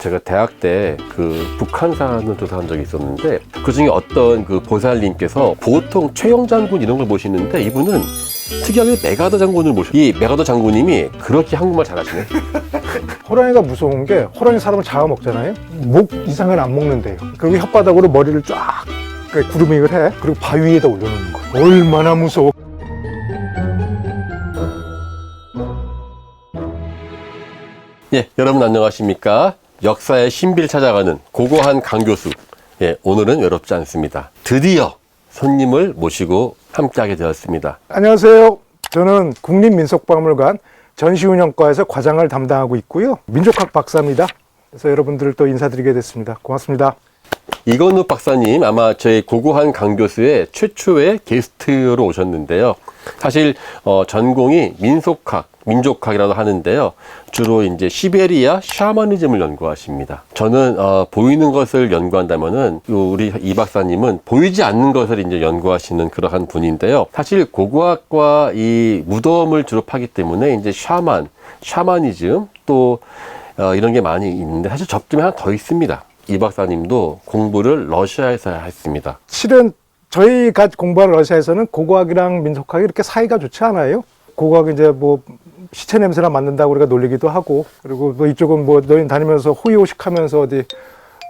제가 대학 때 그 북한산을 조사한 적이 있었는데 그 중에 어떤 그 보살님께서 보통 최영 장군 이런 걸 모시는데 이분은 특이하게 메가더 장군을 모셔. 이 메가더 장군님이 그렇게 한국말 잘하시네. 호랑이가 무서운 게 호랑이 사람을 잡아먹잖아요. 목 이상은 안 먹는데요. 그리고 혓바닥으로 머리를 쫙 구루밍을 해. 그리고 바위에다 올려놓는 거예요. 얼마나 무서워. 예, 여러분 안녕하십니까? 역사의 신비를 찾아가는 고고한 강교수. 예, 오늘은 외롭지 않습니다. 드디어 손님을 모시고 함께하게 되었습니다. 안녕하세요. 저는 국립민속박물관 전시운영과에서 과장을 담당하고 있고요. 민족학 박사입니다. 그래서 여러분들을 또 인사드리게 됐습니다. 고맙습니다. 이건우 박사님 아마 저희 고고한 강교수의 최초의 게스트로 오셨는데요. 사실 전공이 민족학이라고 하는데요. 주로 이제 시베리아 샤머니즘을 연구하십니다. 저는 보이는 것을 연구한다면은 우리 이 박사님은 보이지 않는 것을 이제 연구하시는 그러한 분인데요. 사실 고고학과 이 무덤을 주로 파기 때문에 이제 샤머니즘 또 이런 게 많이 있는데 사실 접점이 하나 더 있습니다. 이 박사님도 공부를 러시아에서 했습니다. 실은 저희가 공부한 러시아에서는 고고학이랑 민속학이 이렇게 사이가 좋지 않아요. 고고학은 이제 뭐 시체 냄새나 맡는다고 우리가 놀리기도 하고, 그리고 또 이쪽은 뭐 너희 다니면서 호의호식하면서 어디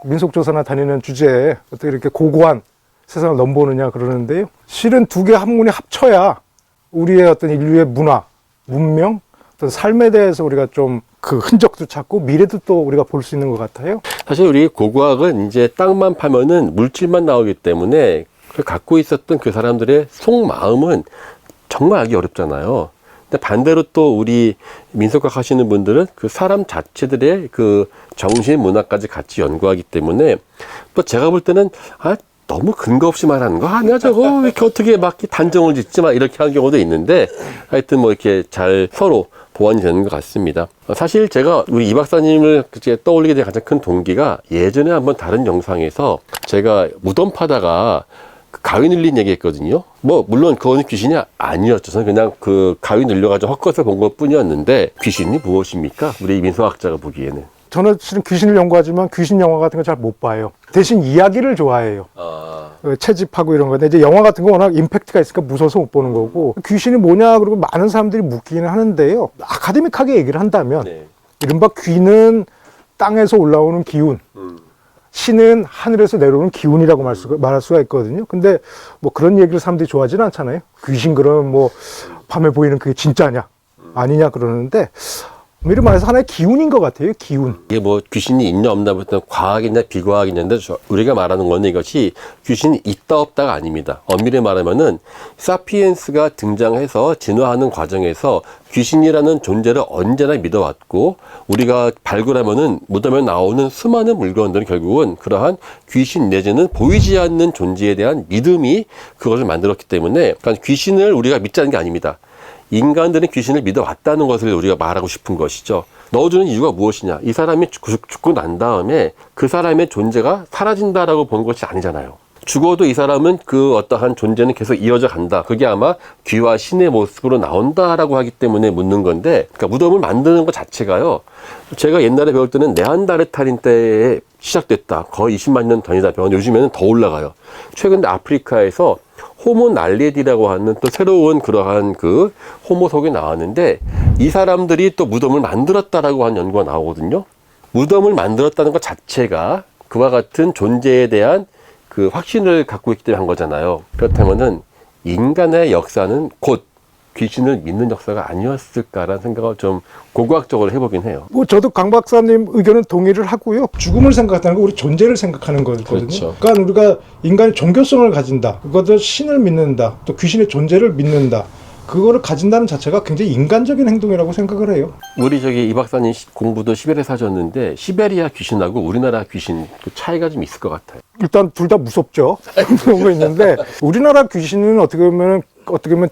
민속조사나 다니는 주제에 어떻게 이렇게 고고한 세상을 넘보느냐 그러는데요. 실은 두 개 학문이 합쳐야 우리의 어떤 인류의 문화, 문명, 어떤 삶에 대해서 우리가 좀 그 흔적도 찾고 미래도 또 우리가 볼 수 있는 것 같아요. 사실 우리 고고학은 이제 땅만 파면은 물질만 나오기 때문에 그 갖고 있었던 그 사람들의 속마음은 정말 알기 어렵잖아요. 근데 반대로 또 우리 민속학 하시는 분들은 그 사람 자체들의 그 정신 문화까지 같이 연구하기 때문에 또 제가 볼 때는 너무 근거 없이 말하는 거 아니야 저거 이렇게 어떻게 막 단정을 짓지 마 이렇게 하는 경우도 있는데 하여튼 뭐 이렇게 잘 서로 보완이 되는 것 같습니다. 사실 제가 우리 이 박사님을 떠올리게 된 가장 큰 동기가 예전에 한번 다른 영상에서 제가 무덤 파다가 가위 늘린 얘기 했거든요. 뭐 물론 그거는 귀신이 아니었죠. 저는 그냥 그 가위 늘려가지고 헛것을 본 것 뿐이었는데 귀신이 무엇입니까? 우리 민속학자가 보기에는. 저는 실은 귀신을 연구하지만 귀신 영화 같은 거 잘 못 봐요. 대신 이야기를 좋아해요. 채집하고 이런 건데 이제 영화 같은 거 워낙 임팩트가 있으니까 무서워서 못 보는 거고, 귀신이 뭐냐 그리고 많은 사람들이 묻기는 하는데요. 아카데믹하게 얘기를 한다면 네. 이른바 귀는 땅에서 올라오는 기운, 신은 하늘에서 내려오는 기운이라고 말할 수가 있거든요. 근데 뭐 그런 얘기를 사람들이 좋아하지는 않잖아요. 귀신 그러면 뭐 밤에 보이는 그게 진짜냐 아니냐 그러는데 미리 말해서 하나의 기운인 것 같아요. 기운. 이게 뭐 귀신이 있냐 없냐부터 과학이냐 비과학이냐인데 우리가 말하는 거는 이것이 귀신이 있다 없다가 아닙니다. 엄밀히 말하면은 사피엔스가 등장해서 진화하는 과정에서 귀신이라는 존재를 언제나 믿어왔고 우리가 발굴하면은 무덤에 나오는 수많은 물건들은 결국은 그러한 귀신 내지는 보이지 않는 존재에 대한 믿음이 그것을 만들었기 때문에 그러니까 귀신을 우리가 믿자는 게 아닙니다. 인간들은 귀신을 믿어왔다는 것을 우리가 말하고 싶은 것이죠. 넣어주는 이유가 무엇이냐? 이 사람이 죽고 난 다음에 그 사람의 존재가 사라진다라고 본 것이 아니잖아요. 죽어도 이 사람은 그 어떠한 존재는 계속 이어져 간다. 그게 아마 귀와 신의 모습으로 나온다라고 하기 때문에 묻는 건데, 그러니까 무덤을 만드는 것 자체가요. 제가 옛날에 배울 때는 네안데르탈인 때에 시작됐다. 거의 20만 년 전이다. 요즘에는 더 올라가요. 최근에 아프리카에서 호모 날레디라고 하는 또 새로운 그러한 그 호모속이 나왔는데 이 사람들이 또 무덤을 만들었다라고 하는 연구가 나오거든요. 무덤을 만들었다는 것 자체가 그와 같은 존재에 대한 그 확신을 갖고 있기 때문에 한 거잖아요. 그렇다면은 인간의 역사는 곧 귀신을 믿는 역사가 아니었을까라는 생각을 좀 고고학적으로 해보긴 해요. 뭐 저도 강 박사님 의견은 동의를 하고요. 죽음을 생각하는 건 우리 존재를 생각하는 거거든요. 그렇죠. 그러니까 우리가 인간의 종교성을 가진다. 그것도 신을 믿는다. 또 귀신의 존재를 믿는다. 그거를 가진다는 자체가 굉장히 인간적인 행동이라고 생각을 해요. 우리 이 박사님 공부도 시베리아에서 하셨는데 시베리아 귀신하고 우리나라 귀신 그 차이가 좀 있을 것 같아요. 일단 둘 다 무섭죠. 그런 거 있는데 우리나라 귀신은 어떻게 보면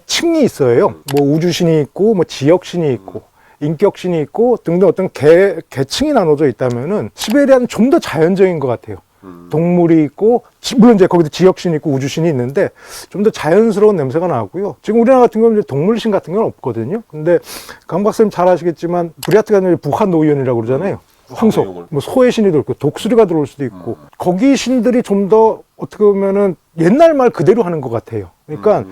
층이 있어요. 뭐 우주신이 있고 뭐 지역신이 있고 인격신이 있고 등등 어떤 계층이 나눠져 있다면은 시베리아는 좀 더 자연적인 것 같아요. 동물이 있고 물론 이제 거기도 지역신이 있고 우주신이 있는데 좀 더 자연스러운 냄새가 나고요. 지금 우리나라 같은 경우는 동물신 같은 건 없거든요. 근데 강 박사님 잘 아시겠지만 브리아트가 북한 노의원이라고 그러잖아요. 황소, 뭐 소의 신이 들어올 고 독수리가 들어올 수도 있고 거기 신들이 좀 더 어떻게 보면은 옛날 말 그대로 하는 것 같아요. 그러니까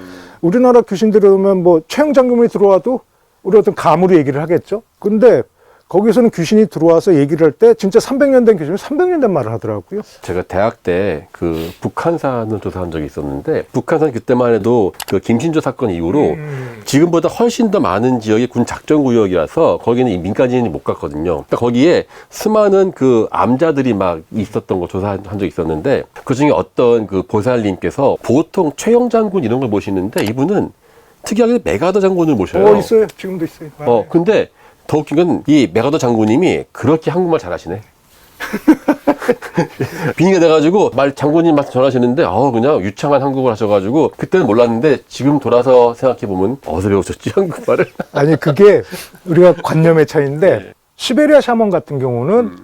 우리나라 귀신들이 오면 뭐 최영 장군이 들어와도 우리 어떤 감으로 얘기를 하겠죠. 근데 거기서는 귀신이 들어와서 얘기를 할 때 진짜 300년 된 귀신이 300년 된 말을 하더라고요. 제가 대학 때 그 북한산을 조사한 적이 있었는데 북한산 그때만 해도 그 김신조 사건 이후로 지금보다 훨씬 더 많은 지역이 군 작전 구역이라서 거기는 민간인이 못 갔거든요. 그러니까 거기에 수많은 그 암자들이 막 있었던 거 조사한 적이 있었는데 그 중에 어떤 그 보살님께서 보통 최영 장군 이런 걸 모시는데 이분은 특이하게 메가더 장군을 모셔요. 있어요. 지금도 있어요. 근데 더 웃긴 건 이 메가더 장군님이 그렇게 한국말 잘하시네. 빙의가 돼가지고 장군님한테 전화하시는데 그냥 유창한 한국어를 하셔가지고 그때는 몰랐는데 지금 돌아서 생각해보면 어디서 배우셨지 한국말을? 아니 그게 우리가 관념의 차이인데 시베리아 샤먼 같은 경우는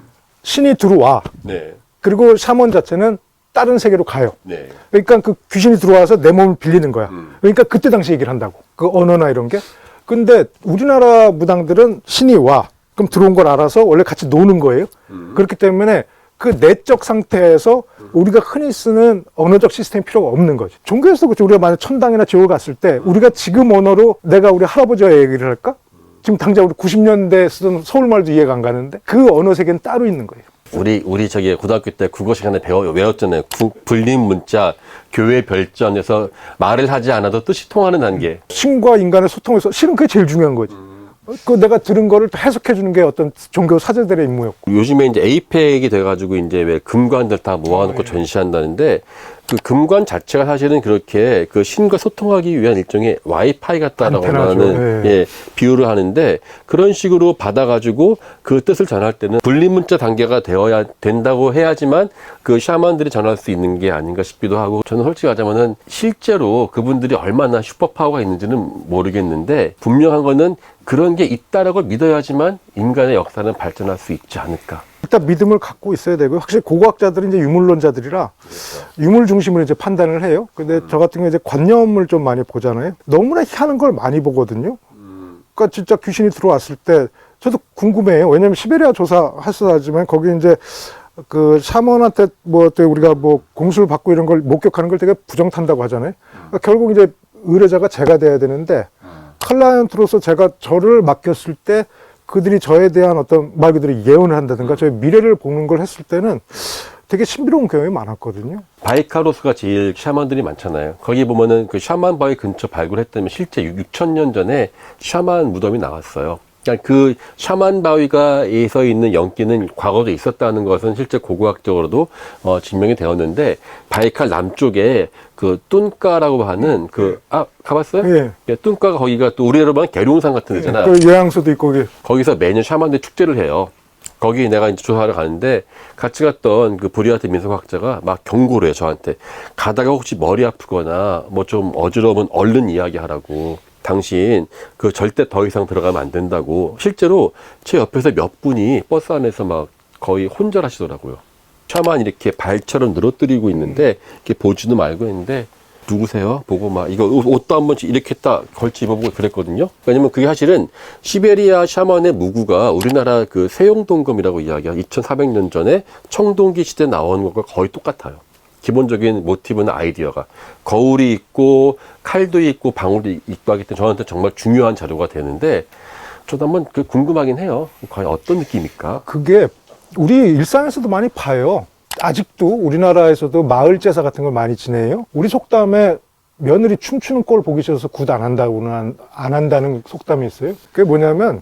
신이 들어와. 네. 그리고 샤먼 자체는 다른 세계로 가요. 네. 그러니까 그 귀신이 들어와서 내 몸을 빌리는 거야. 그러니까 그때 당시 얘기를 한다고. 그 언어나 이런 게. 근데 우리나라 무당들은 신이 와. 그럼 들어온 걸 알아서 원래 같이 노는 거예요. 그렇기 때문에 그 내적 상태에서 우리가 흔히 쓰는 언어적 시스템이 필요가 없는 거지. 종교에서도 그렇죠. 우리가 만약 천당이나 지옥을 갔을 때 우리가 지금 언어로 내가 우리 할아버지와 얘기를 할까? 지금 당장 우리 90년대 쓰던 서울말도 이해가 안 가는데 그 언어 세계는 따로 있는 거예요. 우리 저기 고등학교 때 국어 시간에 외웠잖아요. 불림 문자, 교회 별전에서 말을 하지 않아도 뜻이 통하는 단계. 신과 인간의 소통에서 실은 그게 제일 중요한 거지. 그 내가 들은 거를 해석해 주는 게 어떤 종교 사제들의 임무였고. 요즘에 이제 에이펙이 돼가지고 이제 왜 금관들 다 모아놓고 전시한다는데 그 금관 자체가 사실은 그렇게 그 신과 소통하기 위한 일종의 와이파이 같다라고 하는 비유를 하는데 그런 식으로 받아가지고 그 뜻을 전할 때는 분리문자 단계가 되어야 된다고 해야지만 그 샤먼들이 전할 수 있는 게 아닌가 싶기도 하고 저는 솔직히 하자면은 실제로 그분들이 얼마나 슈퍼파워가 있는지는 모르겠는데 분명한 거는 그런 게 있다라고 믿어야지만 인간의 역사는 발전할 수 있지 않을까. 일단 믿음을 갖고 있어야 되고 확실히 고고학자들은 이제 유물론자들이라 유물 중심으로 이제 판단을 해요. 근데 저 같은 경우 이제 관념을 좀 많이 보잖아요. 너무나 희한한 걸 많이 보거든요. 그러니까 진짜 귀신이 들어왔을 때 저도 궁금해요. 왜냐면 시베리아 조사했었지만 거기 이제 그 샤먼한테 뭐 우리가 뭐 공수를 받고 이런 걸 목격하는 걸 되게 부정탄다고 하잖아요. 그러니까 결국 이제 의뢰자가 제가 돼야 되는데 클라이언트로서 제가 저를 맡겼을 때 그들이 저에 대한 어떤 말 그대로 예언을 한다든가 저의 미래를 보는 걸 했을 때는 되게 신비로운 경험이 많았거든요. 바이카로스가 제일 샤먼들이 많잖아요. 거기 보면은 그 샤먼 바위 근처 발굴했다면 실제 6,000년 전에 샤먼 무덤이 나왔어요. 그러니까 그 샤먼 바위가에서 있는 연기는 과거도 있었다는 것은 실제 고고학적으로도 증명이 되었는데 바이칼 남쪽에 그 뚠가라고 하는 가봤어요? 예. 뚠가가 거기가 또 우리나라로 보면 계룡산 같은 데잖아. 그 요양소도 있고 거기서 매년 샤먼들 축제를 해요. 거기 내가 이제 조사하러 가는데 같이 갔던 그 브리아트 민속학자가 막 경고를 해요 저한테. 가다가 혹시 머리 아프거나 뭐 좀 어지러우면 얼른 이야기하라고. 당신 그 절대 더 이상 들어가면 안 된다고. 실제로 제 옆에서 몇 분이 버스 안에서 막 거의 혼절하시더라고요. 샤만 이렇게 발처럼 늘어뜨리고 있는데 이렇게 보지도 말고 있는데 누구세요? 보고 막 이거 옷도 한번 이렇게 딱 걸치 입어보고 그랬거든요. 왜냐면 그게 사실은 시베리아 샤먼의 무구가 우리나라 그 세용동검이라고 이야기한 2400년 전에 청동기 시대에 나온 것과 거의 똑같아요. 기본적인 모티브는 아이디어가 거울이 있고 칼도 있고 방울이 있고 하기 때문에 저한테 정말 중요한 자료가 되는데 저도 한번 그 궁금하긴 해요. 과연 어떤 느낌일까? 그게 우리 일상에서도 많이 봐요. 아직도 우리나라에서도 마을 제사 같은 걸 많이 지내요. 우리 속담에 며느리 춤추는 꼴 보기 싫어서 굿 안 한다고는 안 한다는 속담이 있어요. 그게 뭐냐면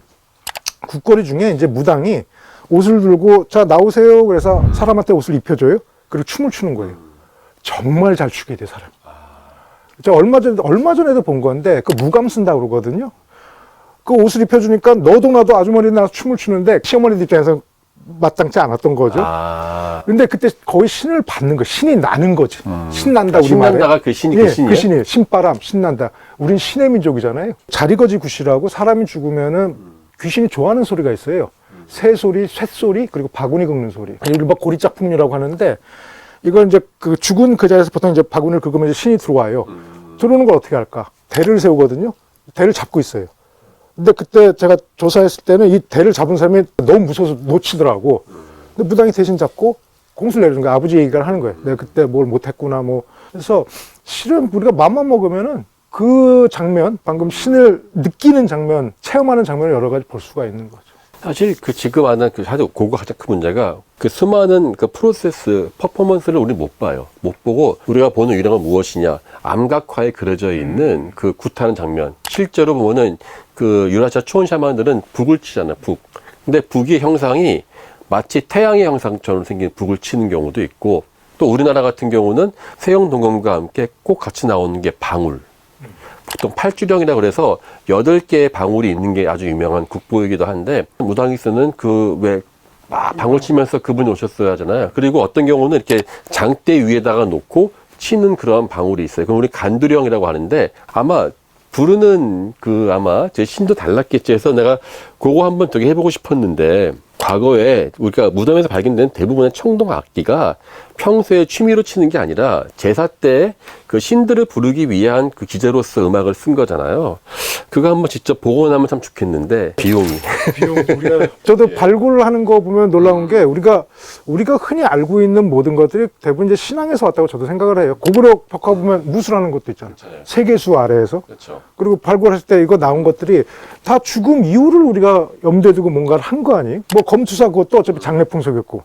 굿거리 중에 이제 무당이 옷을 들고 자 나오세요. 그래서 사람한테 옷을 입혀줘요. 그리고 춤을 추는 거예요. 정말 잘 추게 돼 사람. 제가 얼마 전에도 본 건데 그 무감 쓴다고 그러거든요. 그 옷을 입혀주니까 너도 나도 아주머니 나서 춤을 추는데 시어머니 입장에서 마땅치 않았던 거죠. 근데 그때 거의 신을 받는 거, 신이 나는 거지. 신난다 우리 말에. 신난다가 그 신이 예, 그 신이에요? 그 신이에요. 신바람, 신난다. 우린 신의 민족이잖아요. 자리거지 굿이라고 사람이 죽으면은 귀신이 좋아하는 소리가 있어요. 새소리, 쇳소리, 그리고 바구니 긁는 소리. 이른바 고리짝풍류라고 하는데 이건 이제 그 죽은 그 자리에서 보통 이제 바구니를 긁으면 이제 신이 들어와요. 들어오는 걸 어떻게 할까? 대를 세우거든요. 대를 잡고 있어요. 근데 그때 제가 조사했을 때는 이 대를 잡은 사람이 너무 무서워서 놓치더라고. 근데 무당이 대신 잡고 공수를 내주는 거야. 아버지 얘기를 하는 거예요. 내가 그때 뭘 못했구나 뭐. 그래서 실은 우리가 맘만 먹으면은 그 장면, 방금 신을 느끼는 장면, 체험하는 장면을 여러 가지 볼 수가 있는 거죠. 사실 그 지금 하는 그 사실 그거 가장 큰 문제가 그 수많은 그 프로세스, 퍼포먼스를 우리 못 봐요. 못 보고 우리가 보는 유령은 무엇이냐. 암각화에 그려져 있는 그 굿하는 장면. 실제로 보면은 그 유라시아 초원 샤만들은 북을 치잖아요. 북. 근데 북의 형상이 마치 태양의 형상처럼 생긴 북을 치는 경우도 있고 또 우리나라 같은 경우는 세영동검과 함께 꼭 같이 나오는 게 방울. 보통 팔주령이라 그래서 8개의 방울이 있는 게 아주 유명한 국보이기도 한데 무당이 쓰는 그 왜 방울 치면서 그분이 오셨어야 하잖아요. 그리고 어떤 경우는 이렇게 장대 위에다가 놓고 치는 그런 방울이 있어요. 그럼 우리 간두령이라고 하는데 아마 부르는 그 아마 제 신도 달랐겠지 해서 내가 그거 한번 되게 해보고 싶었는데 과거에 우리가 무덤에서 발견된 대부분의 청동 악기가 평소에 취미로 치는 게 아니라 제사 때 그 신들을 부르기 위한 그 기재로서 음악을 쓴 거잖아요. 그거 한번 직접 보고 나면 참 좋겠는데 비용이. 저도 발굴하는 거 보면 놀라운 게 우리가 흔히 알고 있는 모든 것들이 대부분 이제 신앙에서 왔다고 저도 생각을 해요. 고구려 벽화 보면 무술하는 것도 있잖아요. 세계수 아래에서. 그렇죠. 그리고 발굴했을 때 이거 나온 것들이 다 죽음 이후를 우리가 염두에 두고 뭔가를 한 거 아니에요? 뭐 검투사 그것도 어차피 장례풍속이었고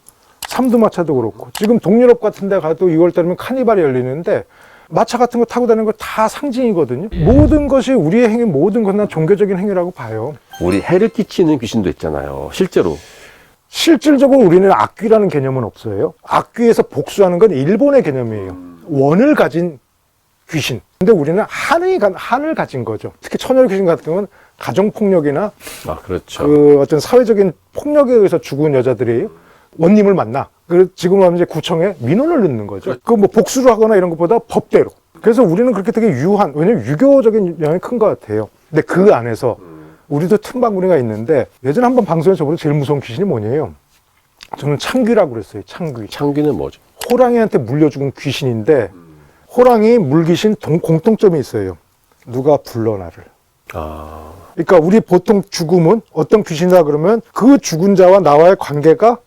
삼두마차도 그렇고 지금 동유럽 같은 데 가도 2월달이면 카니발이 열리는데 마차 같은 거 타고 다니는 거 다 상징이거든요. 모든 것이 우리의 행위 모든 건 난 종교적인 행위라고 봐요. 우리 해를 끼치는 귀신도 있잖아요. 실제로. 실질적으로 우리는 악귀라는 개념은 없어요. 악귀에서 복수하는 건 일본의 개념이에요. 원을 가진 귀신. 근데 우리는 한을 가진 거죠. 특히 처녀 귀신 같은 건 가정폭력이나 그렇죠. 그 어떤 사회적인 폭력에 의해서 죽은 여자들이 원님을 만나. 그 지금 하면 이제 구청에 민원을 넣는 거죠. 그 뭐 복수를 하거나 이런 것보다 법대로. 그래서 우리는 그렇게 되게 유한, 왜냐면 유교적인 영향이 큰 것 같아요. 근데 그 안에서 우리도 틈바구니가 있는데 예전에 한번 방송에 저보다 제일 무서운 귀신이 뭐냐면 저는 창귀라고 그랬어요. 창귀. 창귀는 뭐죠? 호랑이한테 물려 죽은 귀신인데 호랑이 물귀신 공통점이 있어요. 누가 불러 나를. 그러니까 우리 보통 죽음은 어떤 귀신이다 그러면 그 죽은 자와 나와의 관계가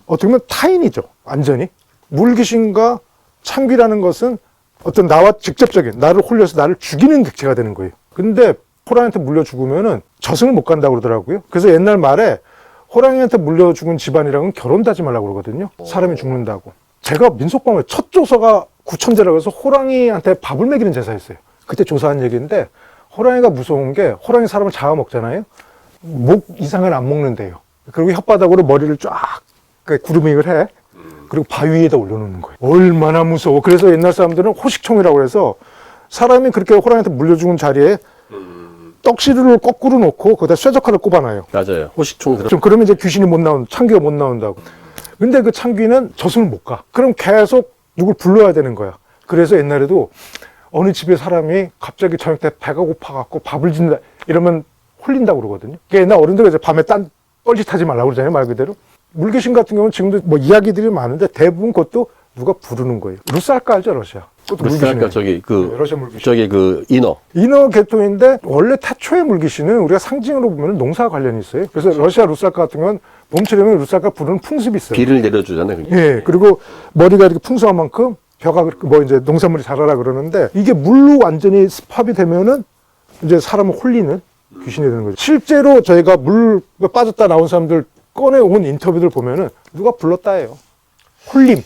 어떻게 보면 타인이죠. 완전히. 물귀신과 창귀라는 것은 어떤 나와 직접적인 나를 홀려서 나를 죽이는 객체가 되는 거예요. 근데 호랑이한테 물려 죽으면은 저승을 못 간다고 그러더라고요. 그래서 옛날 말에 호랑이한테 물려 죽은 집안이랑은 결혼도 하지 말라고 그러거든요. 사람이 죽는다고. 제가 민속방을 첫 조서가 구천제라고 해서 호랑이한테 밥을 먹이는 제사였어요. 그때 조사한 얘기인데 호랑이가 무서운 게 호랑이 사람을 잡아먹잖아요. 목 이상은 안 먹는데요. 그리고 혓바닥으로 머리를 쫙 구르믹을 해. 그리고 바위에다 올려놓는 거예요. 얼마나 무서워. 그래서 옛날 사람들은 호식총이라고 해서 사람이 그렇게 호랑이한테 물려 죽은 자리에 떡시루를 거꾸로 놓고 거기다 쇠젓칼을 꼽아놔요. 맞아요. 호식총 들어. 좀 그러면 이제 귀신이 창귀가 못 나온다고. 근데 그 창귀는 저승을 못 가. 그럼 계속 누굴 불러야 되는 거야. 그래서 옛날에도 어느 집에 사람이 갑자기 저녁 때 배가 고파갖고 밥을 짓는다 이러면 홀린다고 그러거든요. 그러니까 옛날 어른들이 이제 밤에 뻘짓하지 말라고 그러잖아요. 말 그대로. 물귀신 같은 경우는 지금도 뭐 이야기들이 많은데 대부분 그것도 누가 부르는 거예요. 루살카 알죠, 러시아? 루살카 러시아 물귀신. 저기 그 인어 계통인데 원래 태초의 물귀신은 우리가 상징으로 보면 농사 관련이 있어요. 그래서 러시아 루살카 같은 건 봄철에는 루살카 부르는 풍습이 있어요. 비를 내려주잖아요. 예, 그리고 머리가 이렇게 풍성한 만큼 벼가 뭐 이제 농산물이 자라라 그러는데 이게 물로 완전히 습합이 되면은 이제 사람을 홀리는 귀신이 되는 거죠. 실제로 저희가 물 빠졌다 나온 사람들 꺼내온 인터뷰들 보면은 누가 불렀다예요. 홀림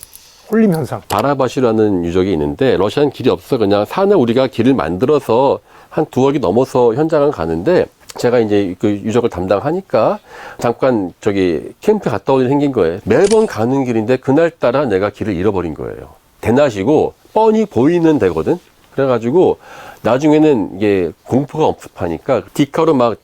현상. 바라바시라는 유적이 있는데 러시아는 길이 없어 그냥 산에 우리가 길을 만들어서 한 2억이 넘어서 현장을 가는데 제가 이제 그 유적을 담당하니까 잠깐 저기 캠프 갔다 오니 생긴 거예요. 매번 가는 길인데 그날따라 내가 길을 잃어버린 거예요. 대낮이고 뻔히 보이는 데거든. 그래가지고 나중에는 이게 공포가 엄습하니까 디카로 막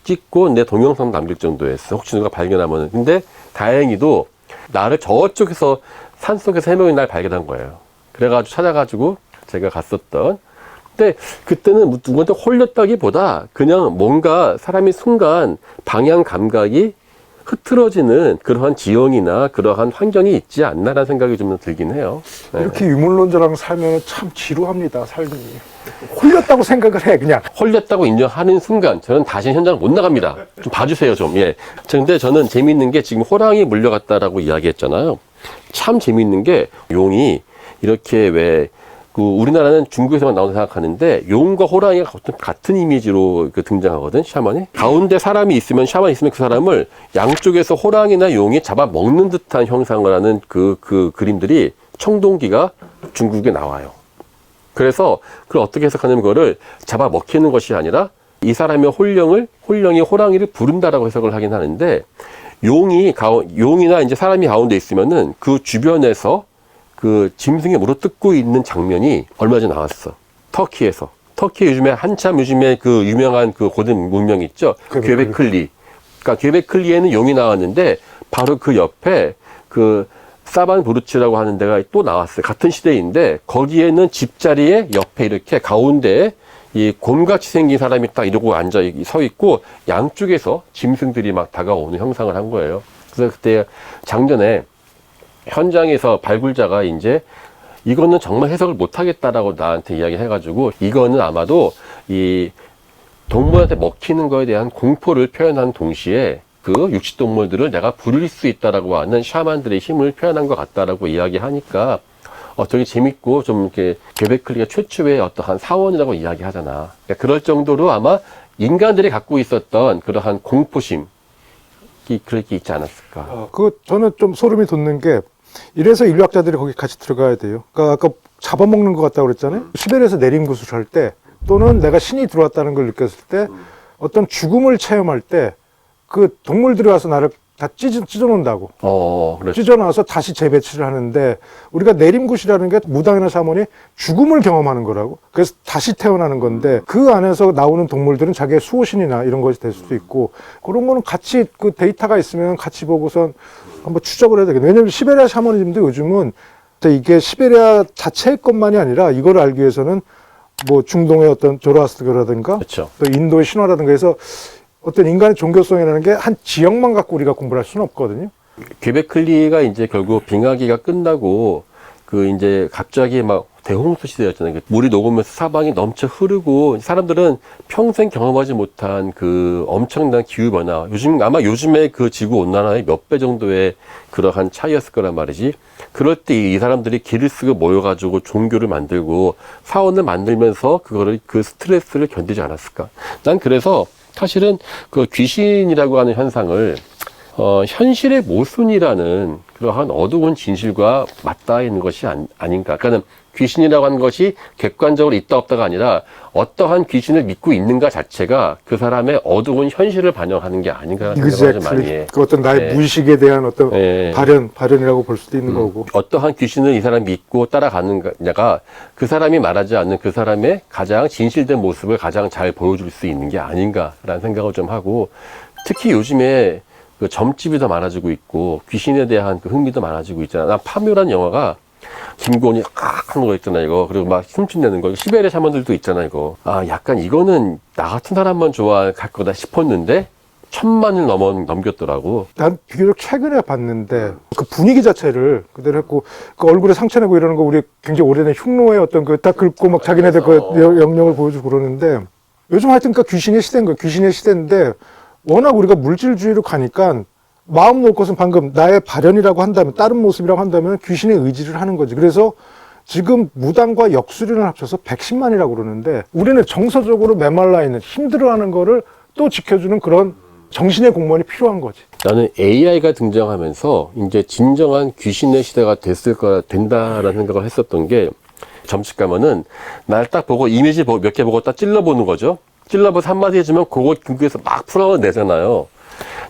찍고 내 동영상 남길 정도였어. 혹시 누가 발견하면은. 근데 다행히도 나를 저쪽에서 산속에서 3명이 날 발견한 거예요. 그래가지고 찾아가지고 제가 갔었던. 근데 그때는 누구한테 홀렸다기보다 그냥 뭔가 사람이 순간 방향 감각이 흐트러지는 그러한 지형이나 그러한 환경이 있지 않나라는 생각이 좀 들긴 해요. 네. 이렇게 유물론자랑 살면 참 지루합니다, 삶이. 홀렸다 홀렸다고 생각을 해, 그냥. 홀렸다고 인정하는 순간 저는 다시 현장을 못 나갑니다. 좀 봐주세요, 좀. 예. 근데 저는 재밌는 게 지금 호랑이 물려갔다라고 이야기했잖아요. 참 재밌는 게 용이 이렇게 왜 그 우리나라는 중국에서만 나온다 생각하는데 용과 호랑이가 같은 이미지로 등장하거든, 샤먼이. 가운데 사람이 있으면, 샤먼이 있으면 그 사람을 양쪽에서 호랑이나 용이 잡아먹는 듯한 형상을 하는 그 그림들이 청동기가 중국에 나와요. 그래서 그걸 어떻게 해석하냐면 그거를 잡아먹히는 것이 아니라 이 사람의 홀령이 호랑이를 부른다라고 해석을 하긴 하는데 용이나 이제 사람이 가운데 있으면은 그 주변에서 그 짐승이 물어뜯고 있는 장면이 얼마 전에 나왔어. 터키에서. 터키 요즘에 그 유명한 그 고등 문명 있죠. 괴베클리. 그러니까 괴베클리에는 용이 나왔는데 바로 그 옆에 그 사반 부르치라고 하는 데가 또 나왔어요. 같은 시대인데 거기에는 집자리에 옆에 이렇게 가운데에 이 곰같이 생긴 사람이 딱 이러고 서 있고 양쪽에서 짐승들이 막 다가오는 형상을 한 거예요. 그래서 그때 작년에 현장에서 발굴자가 이제 이거는 정말 해석을 못 하겠다라고 나한테 이야기해가지고 이거는 아마도 이 동물한테 먹히는 거에 대한 공포를 표현한 동시에 그 육식동물들을 내가 부릴 수 있다라고 하는 샤만들의 힘을 표현한 것 같다라고 이야기하니까 되게 재밌고 좀 이렇게 괴베클리가 최초의 어떠한 사원이라고 이야기하잖아. 그러니까 그럴 정도로 아마 인간들이 갖고 있었던 그러한 공포심이 그렇게 있지 않았을까. 저는 좀 소름이 돋는 게 이래서 인류학자들이 거기 같이 들어가야 돼요. 그러니까 아까 잡아먹는 것 같다고 그랬잖아요. 시베리아에서 내림구슬 할 때 또는 내가 신이 들어왔다는 걸 느꼈을 때 어떤 죽음을 체험할 때 그 동물들이 와서 나를 다 찢어놓는다고. 그렇죠. 찢어놔서 다시 재배치를 하는데 우리가 내림굿이라는 게 무당이나 샤먼이 죽음을 경험하는 거라고. 그래서 다시 태어나는 건데 그 안에서 나오는 동물들은 자기의 수호신이나 이런 것이 될 수도 있고 그런 거는 같이 그 데이터가 있으면 같이 보고선 한번 추적을 해야 되겠네. 왜냐면 시베리아 샤머니즘도 요즘은 이게 시베리아 자체의 것만이 아니라 이걸 알기 위해서는 뭐 중동의 어떤 조로아스터교라든가 그렇죠. 또 인도의 신화라든가 해서 어떤 인간의 종교성이라는 게 한 지역만 갖고 우리가 공부를 할 수는 없거든요. 괴베클리가 이제 결국 빙하기가 끝나고 그 이제 갑자기 막 대홍수 시대였잖아요. 물이 녹으면서 사방이 넘쳐 흐르고 사람들은 평생 경험하지 못한 그 엄청난 기후 변화. 아마 요즘에 그 지구 온난화의 몇 배 정도의 그러한 차이였을 거란 말이지. 그럴 때 이 사람들이 길을 쓰고 모여가지고 종교를 만들고 사원을 만들면서 그 스트레스를 견디지 않았을까. 난 그래서 사실은 그 귀신이라고 하는 현상을 현실의 모순이라는 그러한 어두운 진실과 맞닿아 있는 것이 아닌가. 그러니까는 귀신이라고 하는 것이 객관적으로 있다 없다가 아니라 어떠한 귀신을 믿고 있는가 자체가 그 사람의 어두운 현실을 반영하는 게 아닌가라는 생각을 좀 많이 해. 그 어떤 나의 무의식에 대한 어떤 발현이라고 볼 수도 있는 거고. 어떠한 귀신을 이 사람이 믿고 따라가느냐가 그 사람이 말하지 않는 그 사람의 가장 진실된 모습을 가장 잘 보여줄 수 있는 게 아닌가라는 생각을 좀 하고 특히 요즘에 그 점집이 더 많아지고 있고 귀신에 대한 그 흥미도 많아지고 있잖아. 난 파묘라는 영화가 김고은이 하는 거 있잖아 이거. 그리고 막 흉침내는 거. 시베리아 샤먼들도 있잖아 이거. 약간 이거는 나 같은 사람만 좋아할 거다 싶었는데 1000만을 넘겼더라고. 난 비교적 최근에 봤는데 그 분위기 자체를 그대로 했고 그 얼굴에 상처 내고 이러는 거 우리 굉장히 오래된 흉노의 어떤 그 딱 긁고 막 자기네들 그 영역을 보여주고 그러는데 요즘 하여튼 그 귀신의 시대인 거예요. 귀신의 시대인데 워낙 우리가 물질주의로 가니까 마음 놓을 것은 방금 나의 발현이라고 한다면 다른 모습이라고 한다면 귀신의 의지를 하는 거지. 그래서 지금 무당과 역술인을 합쳐서 110만이라고 그러는데 우리는 정서적으로 메말라 있는 힘들어하는 거를 또 지켜주는 그런 정신의 공무원이 필요한 거지. 나는 AI가 등장하면서 이제 진정한 귀신의 시대가 된다라는 생각을 했었던 게 점집 가면은 날 딱 보고 이미지 몇 개 보고 딱 찔러보는 거죠. 찔러봐서 한마디 해주면 그거 궁금해서 막 풀어내잖아요.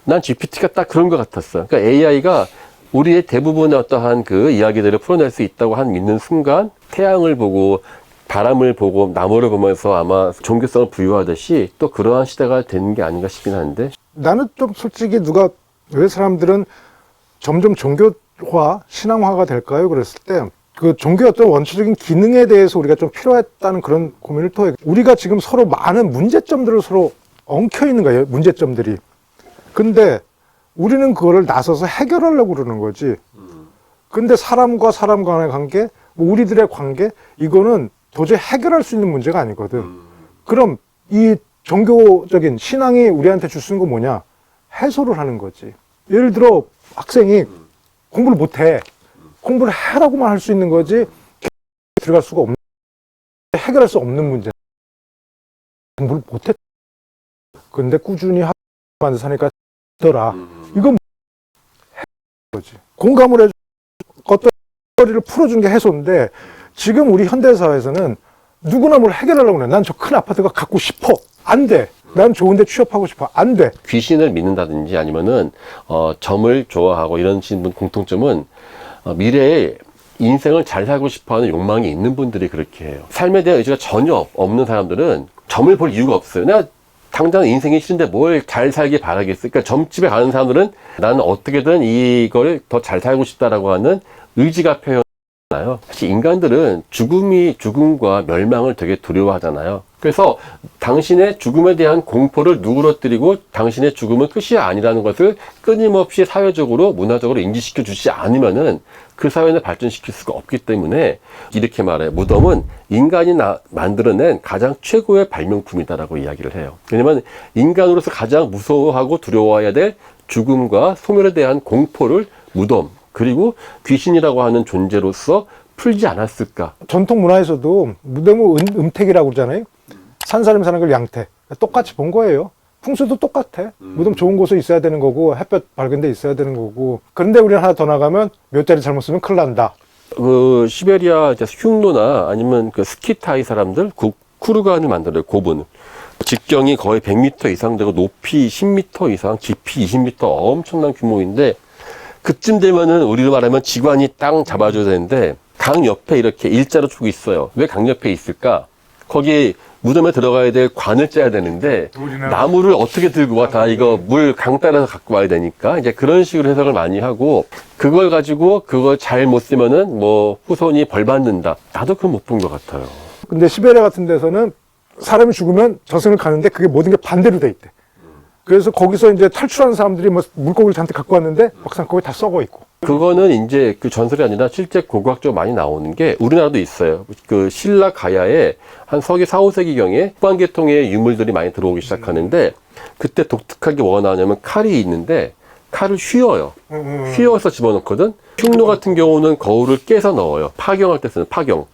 난 GPT가 딱 그런 것 같았어. 그러니까 AI가 우리의 대부분의 어떠한 그 이야기들을 풀어낼 수 있다고 믿는 순간 태양을 보고 바람을 보고 나무를 보면서 아마 종교성을 부여하듯이 또 그러한 시대가 되는 게 아닌가 싶긴 한데 나는 좀 솔직히 왜 사람들은 점점 종교화, 신앙화가 될까요? 그랬을 때 그 종교의 어떤 원초적인 기능에 대해서 우리가 좀 필요했다는 그런 고민을 토해. 우리가 지금 서로 많은 문제점들을 서로 엉켜 있는 거예요. 문제점들이. 근데 우리는 그거를 나서서 해결하려고 그러는 거지. 근데 사람과 사람 간의 관계, 우리들의 관계, 이거는 도저히 해결할 수 있는 문제가 아니거든. 그럼 이 종교적인 신앙이 우리한테 줄 수 있는 건 뭐냐? 해소를 하는 거지. 예를 들어 학생이 공부를 못해. 공부를 해라고만 할 수 있는 거지 들어갈 수가 없는, 해결할 수 없는 문제. 공부를 못해. 근데 꾸준히 하면서 사니까 더라. 이건 거지. 공감을 해주고 어떤 거리를 풀어준 게 해소인데, 지금 우리 현대사회에서는 누구나 뭘 해결하려고 그래. 난 저 큰 아파트가 갖고 싶어. 안 돼. 난 좋은데 취업하고 싶어. 안 돼. 귀신을 믿는다든지 아니면은 점을 좋아하고 이런 분 공통점은 미래에 인생을 잘 살고 싶어하는 욕망이 있는 분들이 그렇게 해요. 삶에 대한 의지가 전혀 없는 사람들은 점을 볼 이유가 없어요. 내가 당장 인생이 싫은데 뭘 잘 살길 바라겠어. 그러니까 점집에 가는 사람들은 나는 어떻게든 이걸 더 잘 살고 싶다라고 하는 의지가 표현나요. 사실 인간들은 죽음과 멸망을 되게 두려워하잖아요. 그래서 당신의 죽음에 대한 공포를 누그러뜨리고 당신의 죽음은 끝이 아니라는 것을 끊임없이 사회적으로 문화적으로 인지시켜 주지 않으면은 그 사회는 발전시킬 수가 없기 때문에 이렇게 말해요. 무덤은 인간이 만들어낸 가장 최고의 발명품이다라고 이야기를 해요. 왜냐면 인간으로서 가장 무서워하고 두려워해야 될 죽음과 소멸에 대한 공포를 무덤 그리고 귀신이라고 하는 존재로서 풀지 않았을까. 전통 문화에서도 무덤을 음택이라고 그러잖아요. 산 사람이 사는 걸 양택. 똑같이 본 거예요. 풍수도 똑같아. 무덤 좋은 곳에 있어야 되는 거고, 햇볕 밝은 데 있어야 되는 거고. 그런데 우리는 하나 더 나가면 묘자리 잘못 쓰면 큰일 난다. 그 시베리아 흉노나 아니면 그 스키 타이 사람들 쿠르간을 만들어요. 고분을. 직경이 거의 100m 이상 되고 높이 10m 이상, 깊이 20m 엄청난 규모인데 그쯤 되면은 우리로 말하면 지관이 땅 잡아줘야 되는데 강 옆에 이렇게 일자로 쭉 있어요. 왜 강 옆에 있을까? 거기 무덤에 들어가야 될 관을 짜야 되는데 나무를 어떻게 들고 와? 다 이거 물 강 따라서 갖고 와야 되니까 이제 그런 식으로 해석을 많이 하고 그걸 가지고 그걸 잘 못 쓰면은 뭐 후손이 벌 받는다. 나도 그건 못 본 것 같아요. 근데 시베리아 같은 데서는 사람이 죽으면 저승을 가는데 그게 모든 게 반대로 돼 있대. 그래서 거기서 이제 탈출하는 사람들이 뭐 물고기를 잔뜩 갖고 왔는데 막상 거기 다 썩어 있고. 그거는 이제 그 전설이 아니라 실제 고고학적으로 많이 나오는 게 우리나라도 있어요. 그 신라 가야에 한 서기 4, 5세기경에 후한 계통의 유물들이 많이 들어오기 시작하는데 그때 독특하게 뭐가 나오냐면 칼이 있는데 칼을 휘어요. 휘어서 집어넣거든. 흉노 같은 경우는 거울을 깨서 넣어요. 파경할 때 쓰는 파경.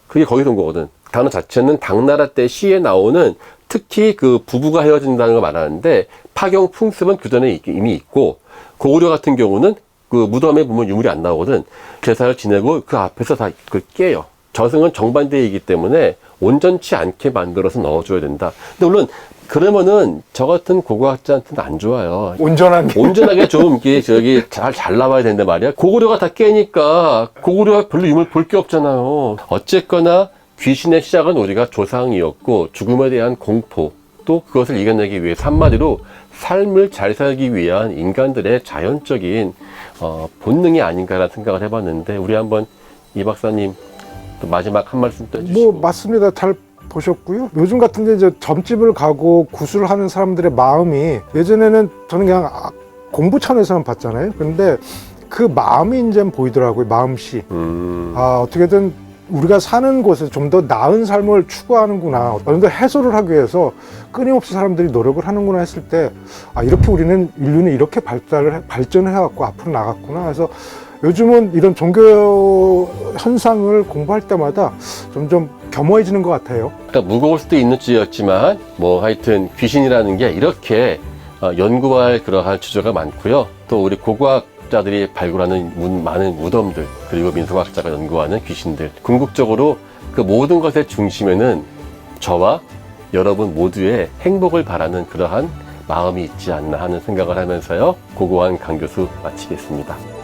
그게 거기서 온 거거든. 단어 자체는 당나라 때 시에 나오는 특히 그 부부가 헤어진다는 걸 말하는데 파경 풍습은 그 전에 이미 있고 고구려 같은 경우는 그 무덤에 보면 유물이 안 나오거든. 제사를 지내고 그 앞에서 다 그걸 깨요. 저승은 정반대이기 때문에 온전치 않게 만들어서 넣어줘야 된다. 근데 물론 그러면은 저 같은 고고학자한테는 안 좋아요. 온전하게 좀 이게 저기 잘 나와야 되는데 말이야. 고구려가 다 깨니까 고구려가 별로 유물 볼 게 없잖아요. 어쨌거나 귀신의 시작은 우리가 조상이었고 죽음에 대한 공포 또 그것을 이겨내기 위해 한마디로 삶을 잘 살기 위한 인간들의 자연적인 본능이 아닌가라는 생각을 해봤는데 우리 한번 이 박사님 또 마지막 한 말씀 또 해주시고. 뭐 맞습니다. 잘 보셨고요. 요즘 같은데 이제 점집을 가고 구슬을 하는 사람들의 마음이 예전에는 저는 그냥 공부 차원에서만 봤잖아요. 근데 그 마음이 이제 보이더라고요. 마음씨. 어떻게든 우리가 사는 곳에 좀 더 나은 삶을 추구하는구나. 어느 정도 해소를 하기 위해서 끊임없이 사람들이 노력을 하는구나 했을 때, 이렇게 인류는 이렇게 발전을 해갖고 앞으로 나갔구나. 그래서 요즘은 이런 종교 현상을 공부할 때마다 점점 겸허해지는 것 같아요. 그러니까 무거울 수도 있는 주제였지만, 뭐 하여튼 귀신이라는 게 이렇게 연구할 그러한 주제가 많고요. 또 우리 고고학자들이 발굴하는 많은 무덤들, 그리고 민俗학자가 연구하는 귀신들. 궁극적으로 그 모든 것의 중심에는 저와 여러분 모두의 행복을 바라는 그러한 마음이 있지 않나 하는 생각을 하면서요. 고고한 강교수 마치겠습니다.